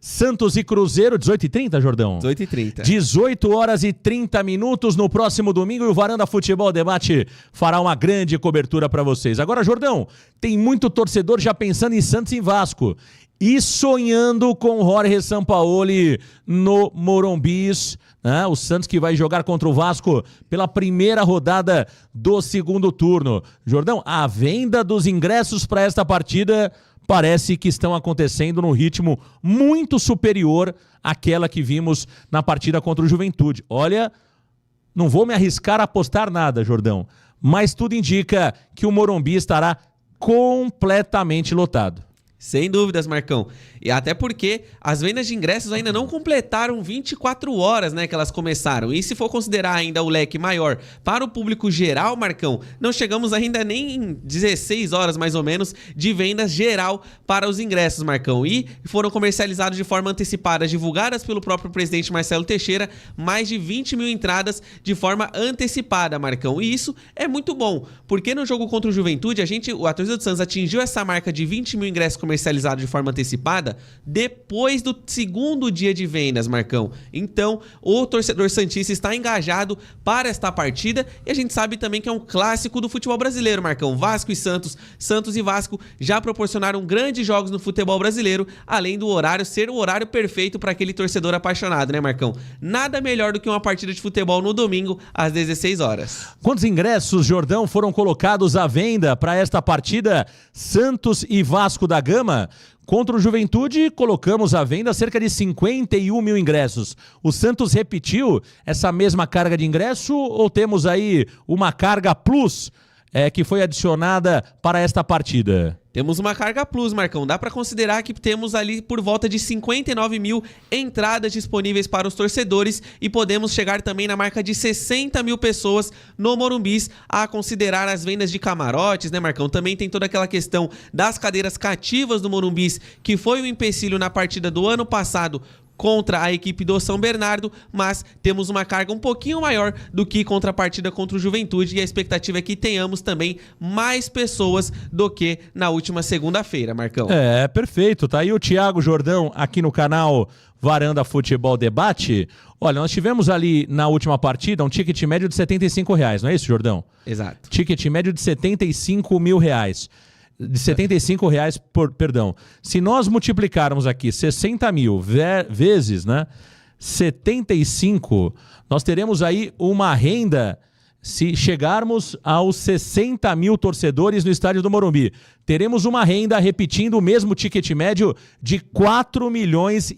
Santos e Cruzeiro, 18h30, Jordão? 18h30. 18 horas e 30 minutos no próximo domingo e o Varanda Futebol Debate fará uma grande cobertura para vocês. Agora, Jordão, tem muito torcedor já pensando em Santos e Vasco e sonhando com Jorge Sampaoli no Morumbis, né? O Santos que vai jogar contra o Vasco pela primeira rodada do segundo turno. Jordão, a venda dos ingressos para esta partida parece que estão acontecendo num ritmo muito superior àquela que vimos na partida contra o Juventude. Olha, não vou me arriscar a apostar nada, Jordão, mas tudo indica que o Morumbi estará completamente lotado. Sem dúvidas, Marcão. E até porque as vendas de ingressos ainda não completaram 24 horas, né, que elas começaram. E se for considerar ainda o leque maior para o público geral, Marcão, não chegamos ainda nem em 16 horas, mais ou menos, de vendas geral para os ingressos, Marcão. E foram comercializados de forma antecipada, divulgadas pelo próprio presidente Marcelo Teixeira, mais de 20 mil entradas de forma antecipada, Marcão. E isso é muito bom, porque no jogo contra o Juventude, a torcida do Santos atingiu essa marca de 20 mil ingressos comercializado de forma antecipada depois do segundo dia de vendas, Marcão. Então, o torcedor santista está engajado para esta partida e a gente sabe também que é um clássico do futebol brasileiro, Marcão. Vasco e Santos, Santos e Vasco já proporcionaram grandes jogos no futebol brasileiro, além do horário ser o horário perfeito para aquele torcedor apaixonado, né, Marcão? Nada melhor do que uma partida de futebol no domingo às 16 horas. Quantos ingressos, Jordão, foram colocados à venda para esta partida Santos e Vasco da Gama? Contra o Juventude, colocamos à venda cerca de 51 mil ingressos. O Santos repetiu essa mesma carga de ingresso ou temos aí uma carga plus que foi adicionada para esta partida? Temos uma carga plus, Marcão. Dá para considerar que temos ali por volta de 59 mil entradas disponíveis para os torcedores e podemos chegar também na marca de 60 mil pessoas no Morumbis, a considerar as vendas de camarotes, né, Marcão? Também tem toda aquela questão das cadeiras cativas do Morumbis, que foi um empecilho na partida do ano passado contra a equipe do São Bernardo, mas temos uma carga um pouquinho maior do que contra a partida contra o Juventude e a expectativa é que tenhamos também mais pessoas do que na última segunda-feira, Marcão. Perfeito. Tá aí o Thiago Jordão aqui no canal Varanda Futebol Debate. Olha, nós tivemos ali na última partida um ticket médio de R$75, não é isso, Jordão? Exato. Ticket médio de R$75 mil. De R$75 perdão. Se nós multiplicarmos aqui 60 mil vezes, né, 75, nós teremos aí uma renda, se chegarmos aos 60 mil torcedores no estádio do Morumbi, teremos uma renda, repetindo o mesmo ticket médio, de R$4,5 milhões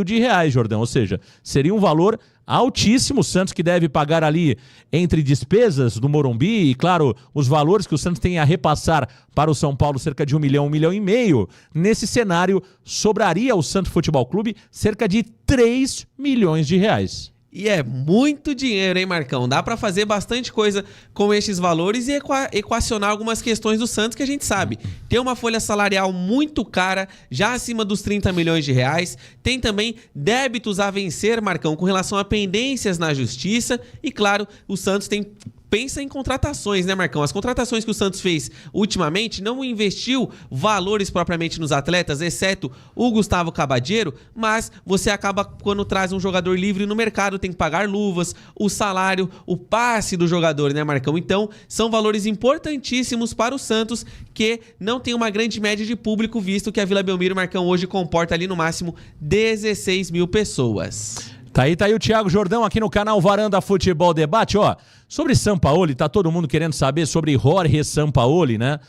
de reais, Jordão. Ou seja, seria um valor altíssimo. O Santos que deve pagar ali entre despesas do Morumbi e, claro, os valores que o Santos tem a repassar para o São Paulo, cerca de 1 milhão, 1,5 milhão. Nesse cenário, sobraria ao Santos Futebol Clube cerca de R$3 milhões de reais. E é muito dinheiro, hein, Marcão? Dá pra fazer bastante coisa com estes valores e equacionar algumas questões do Santos que a gente sabe. Tem uma folha salarial muito cara, já acima dos 30 milhões de reais. Tem também débitos a vencer, Marcão, com relação a pendências na justiça. E, claro, o Santos pensa em contratações, né, Marcão? As contratações que o Santos fez ultimamente não investiu valores propriamente nos atletas, exceto o Gustavo Cabadiero, mas você acaba, quando traz um jogador livre no mercado, tem que pagar luvas, o salário, o passe do jogador, né, Marcão? Então, são valores importantíssimos para o Santos, que não tem uma grande média de público, visto que a Vila Belmiro, Marcão, hoje comporta ali no máximo 16 mil pessoas. Tá aí o Thiago Jordão aqui no canal Varanda Futebol Debate. Ó, sobre Sampaoli, tá todo mundo querendo saber sobre Jorge Sampaoli, né?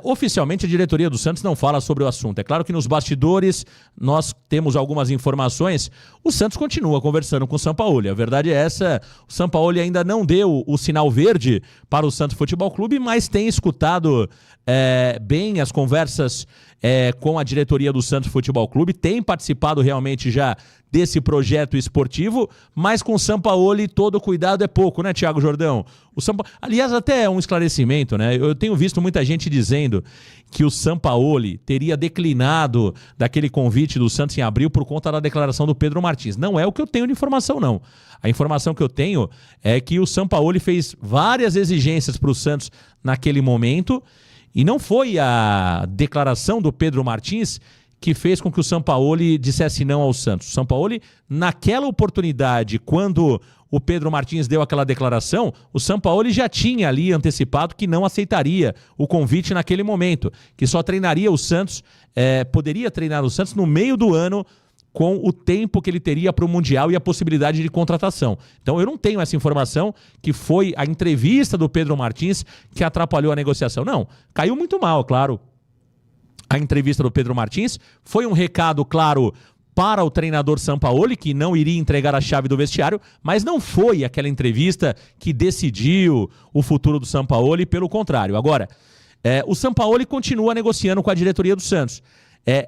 Oficialmente a diretoria do Santos não fala sobre o assunto. É claro que nos bastidores nós temos algumas informações. O Santos continua conversando com o Sampaoli. A verdade é essa, o Sampaoli ainda não deu o sinal verde para o Santos Futebol Clube, mas tem escutado bem as conversas com a diretoria do Santos Futebol Clube, tem participado realmente já desse projeto esportivo, mas com o Sampaoli todo cuidado é pouco, né, Thiago Jordão? Aliás, até um esclarecimento, né? Eu tenho visto muita gente dizendo que o Sampaoli teria declinado daquele convite do Santos em abril por conta da declaração do Pedro Martins. Não é o que eu tenho de informação, não. A informação que eu tenho é que o Sampaoli fez várias exigências para o Santos naquele momento e não foi a declaração do Pedro Martins que fez com que o Sampaoli dissesse não ao Santos. O Sampaoli, naquela oportunidade, quando o Pedro Martins deu aquela declaração, o Sampaoli já tinha ali antecipado que não aceitaria o convite naquele momento, que só treinaria o Santos, poderia treinar o Santos no meio do ano, com o tempo que ele teria para o Mundial e a possibilidade de contratação. Então eu não tenho essa informação que foi a entrevista do Pedro Martins que atrapalhou a negociação. Não, caiu muito mal, claro. A entrevista do Pedro Martins foi um recado, claro, para o treinador Sampaoli, que não iria entregar a chave do vestiário, mas não foi aquela entrevista que decidiu o futuro do Sampaoli, pelo contrário. Agora, o Sampaoli continua negociando com a diretoria do Santos.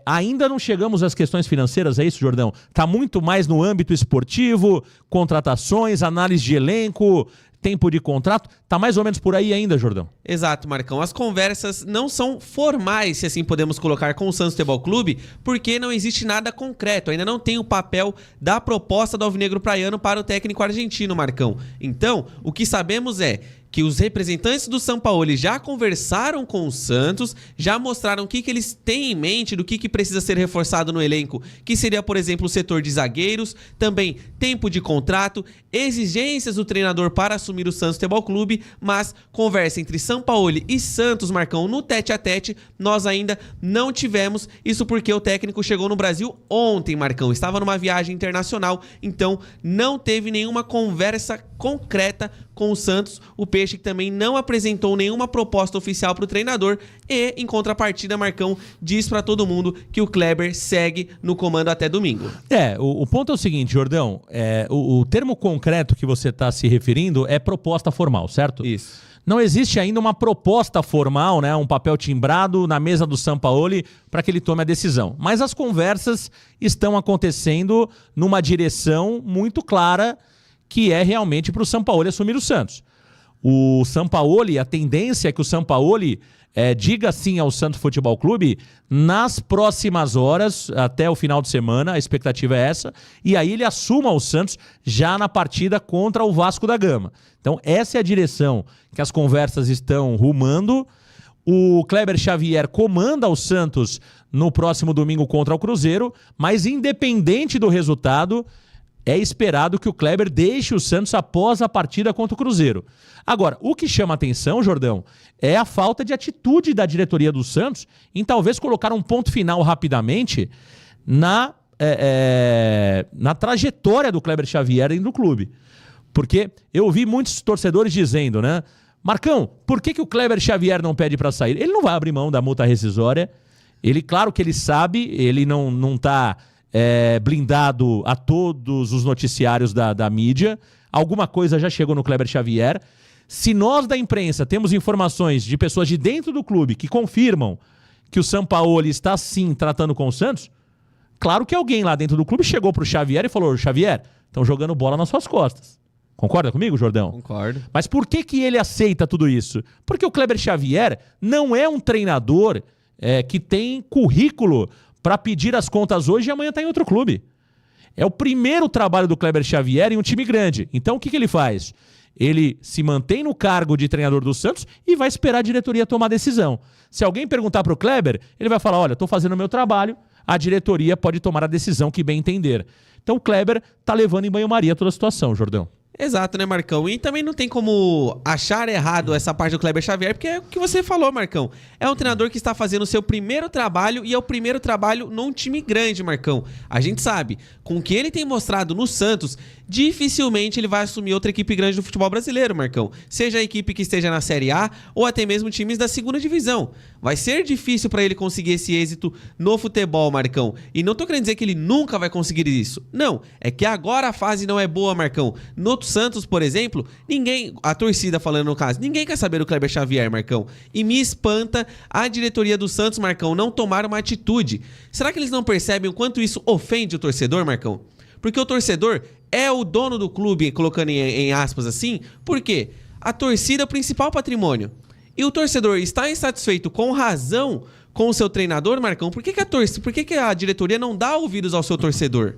Ainda não chegamos às questões financeiras, é isso, Jordão? Está muito mais no âmbito esportivo, contratações, análise de elenco, tempo de contrato. Está mais ou menos por aí ainda, Jordão? Exato, Marcão. As conversas não são formais, se assim podemos colocar, com o Santos Futebol Clube, porque não existe nada concreto. Ainda não tem o papel da proposta do Alvinegro Praiano para o técnico argentino, Marcão. Então, o que sabemos é que os representantes do Sampaoli já conversaram com o Santos, já mostraram o que eles têm em mente do que precisa ser reforçado no elenco, que seria, por exemplo, o setor de zagueiros, também tempo de contrato, exigências do treinador para assumir o Santos Futebol Clube, mas conversa entre Sampaoli e Santos, Marcão, no tete-a-tete, nós ainda não tivemos, isso porque o técnico chegou no Brasil ontem, Marcão, estava numa viagem internacional, então não teve nenhuma conversa concreta com o Santos, o Peixe que também não apresentou nenhuma proposta oficial para o treinador e, em contrapartida, Marcão diz para todo mundo que o Kleber segue no comando até domingo. O ponto é o seguinte, Jordão, o termo concreto que você está se referindo é proposta formal, certo? Isso. Não existe ainda uma proposta formal, né, um papel timbrado na mesa do Sampaoli para que ele tome a decisão. Mas as conversas estão acontecendo numa direção muito clara, que é realmente para o Sampaoli assumir o Santos. O Sampaoli, a tendência é que o Sampaoli diga sim ao Santos Futebol Clube nas próximas horas, até o final de semana, a expectativa é essa, e aí ele assuma o Santos já na partida contra o Vasco da Gama. Então essa é a direção que as conversas estão rumando. O Kleber Xavier comanda o Santos no próximo domingo contra o Cruzeiro, mas independente do resultado, é esperado que o Kleber deixe o Santos após a partida contra o Cruzeiro. Agora, o que chama atenção, Jordão, é a falta de atitude da diretoria do Santos em talvez colocar um ponto final rapidamente na trajetória do Kleber Xavier dentro do clube. Porque eu ouvi muitos torcedores dizendo, né? Marcão, por que o Kleber Xavier não pede para sair? Ele não vai abrir mão da multa rescisória. Ele, claro que ele sabe, ele não está... blindado a todos os noticiários da mídia. Alguma coisa já chegou no Kleber Xavier. Se nós da imprensa temos informações de pessoas de dentro do clube que confirmam que o Sampaoli está sim tratando com o Santos, claro que alguém lá dentro do clube chegou pro Xavier e falou: Xavier, estão jogando bola nas suas costas. Concorda comigo, Jordão? Concordo. Mas por que ele aceita tudo isso? Porque o Kleber Xavier não é um treinador que tem currículo para pedir as contas hoje e amanhã está em outro clube. É o primeiro trabalho do Kleber Xavier em um time grande. Então o que ele faz? Ele se mantém no cargo de treinador do Santos e vai esperar a diretoria tomar decisão. Se alguém perguntar para o Kleber, ele vai falar: olha, estou fazendo o meu trabalho, a diretoria pode tomar a decisão que bem entender. Então o Kleber está levando em banho-maria toda a situação, Jordão. Exato, né, Marcão? E também não tem como achar errado essa parte do Kleber Xavier, porque é o que você falou, Marcão. É um treinador que está fazendo o seu primeiro trabalho e é o primeiro trabalho num time grande, Marcão. A gente sabe, com o que ele tem mostrado no Santos, dificilmente ele vai assumir outra equipe grande do futebol brasileiro, Marcão. Seja a equipe que esteja na Série A ou até mesmo times da segunda divisão. Vai ser difícil para ele conseguir esse êxito no futebol, Marcão. E não tô querendo dizer que ele nunca vai conseguir isso. Não, é que agora a fase não é boa, Marcão. No Santos, por exemplo, a torcida falando no caso, ninguém quer saber do Kleber Xavier, Marcão. E me espanta a diretoria do Santos, Marcão, não tomar uma atitude. Será que eles não percebem o quanto isso ofende o torcedor, Marcão? Porque o torcedor é o dono do clube, colocando em aspas assim, porque a torcida é o principal patrimônio. E o torcedor está insatisfeito com razão com o seu treinador, Marcão. Por que a diretoria não dá ouvidos ao seu torcedor?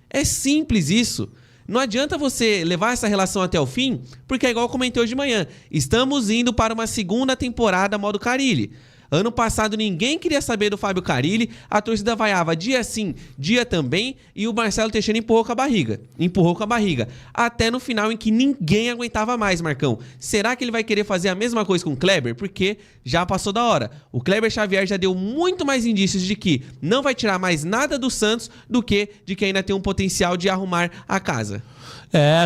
É simples isso. Não adianta você levar essa relação até o fim, porque é igual eu comentei hoje de manhã. Estamos indo para uma segunda temporada modo Carille. Ano passado ninguém queria saber do Fábio Carille, a torcida vaiava dia sim, dia também, e o Marcelo Teixeira empurrou com a barriga, até no final em que ninguém aguentava mais, Marcão. Será que ele vai querer fazer a mesma coisa com o Kleber? Porque já passou da hora. O Kleber Xavier já deu muito mais indícios de que não vai tirar mais nada do Santos do que de que ainda tem um potencial de arrumar a casa.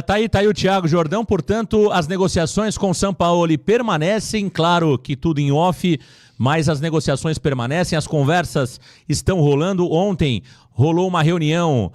Tá aí o Thiago Jordão. Portanto, as negociações com o Sampaoli permanecem, claro que tudo em off, mas as negociações permanecem, as conversas estão rolando. Ontem rolou uma reunião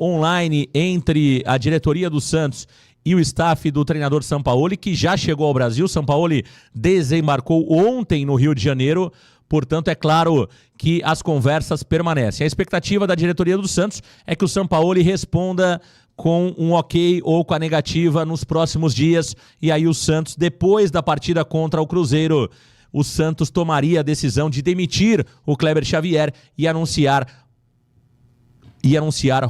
online entre a diretoria do Santos e o staff do treinador Sampaoli, que já chegou ao Brasil. Sampaoli desembarcou ontem no Rio de Janeiro. Portanto, é claro que as conversas permanecem. A expectativa da diretoria do Santos é que o Sampaoli responda com um ok ou com a negativa nos próximos dias. E aí o Santos, depois da partida contra o Cruzeiro, o Santos tomaria a decisão de demitir o Kleber Xavier e anunciar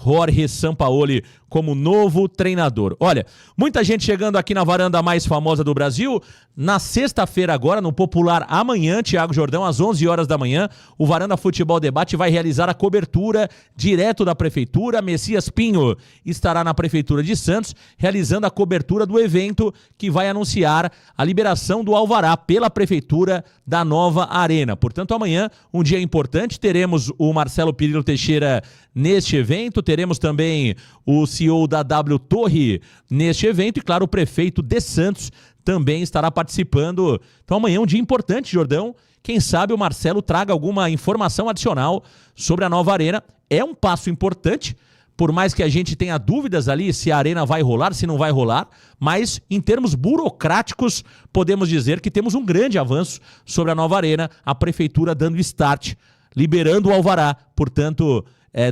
Jorge Sampaoli como novo treinador. Olha, muita gente chegando aqui na varanda mais famosa do Brasil. Na sexta-feira agora, no Popular Amanhã, Thiago Jordão, às 11 horas da manhã, o Varanda Futebol Debate vai realizar a cobertura direto da Prefeitura. Messias Pinho estará na Prefeitura de Santos, realizando a cobertura do evento que vai anunciar a liberação do alvará pela Prefeitura da nova Arena. Portanto, amanhã, um dia importante, teremos o Marcelo Pirillo Teixeira neste evento, teremos também o CEO da W Torre neste evento e, claro, o prefeito de Santos também estará participando. Então amanhã é um dia importante, Jordão. Quem sabe o Marcelo traga alguma informação adicional sobre a nova Arena. É um passo importante, por mais que a gente tenha dúvidas ali se a Arena vai rolar, se não vai rolar, mas em termos burocráticos podemos dizer que temos um grande avanço sobre a nova Arena, a Prefeitura dando start, liberando o alvará, portanto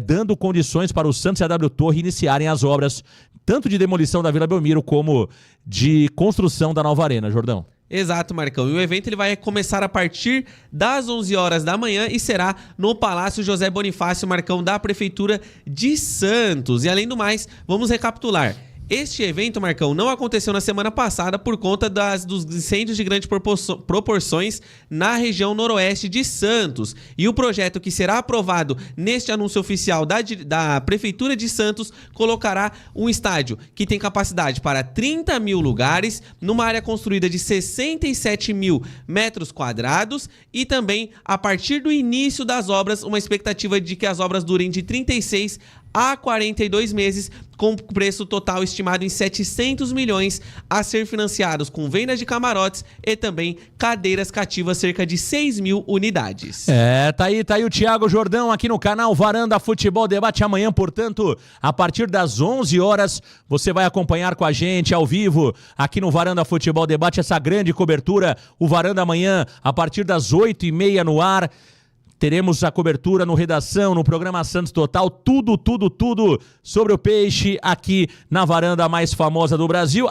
dando condições para o Santos e a W Torre iniciarem as obras, tanto de demolição da Vila Belmiro como de construção da nova Arena, Jordão. Exato, Marcão. E o evento ele vai começar a partir das 11 horas da manhã e será no Palácio José Bonifácio, Marcão, da Prefeitura de Santos. E além do mais, vamos recapitular. Este evento, Marcão, não aconteceu na semana passada por conta dos incêndios de grandes proporções na região noroeste de Santos. E o projeto que será aprovado neste anúncio oficial da Prefeitura de Santos colocará um estádio que tem capacidade para 30 mil lugares, numa área construída de 67 mil metros quadrados e também, a partir do início das obras, uma expectativa de que as obras durem de 36 a 42 meses, com preço total estimado em 700 milhões a ser financiados com vendas de camarotes e também cadeiras cativas, cerca de 6 mil unidades. Tá aí o Thiago Jordão aqui no canal Varanda Futebol Debate. Amanhã, portanto, a partir das 11 horas, você vai acompanhar com a gente ao vivo aqui no Varanda Futebol Debate essa grande cobertura. O Varanda amanhã, a partir das 8h30 no ar. Teremos a cobertura no Redação, no programa Santos Total, tudo sobre o peixe aqui na varanda mais famosa do Brasil.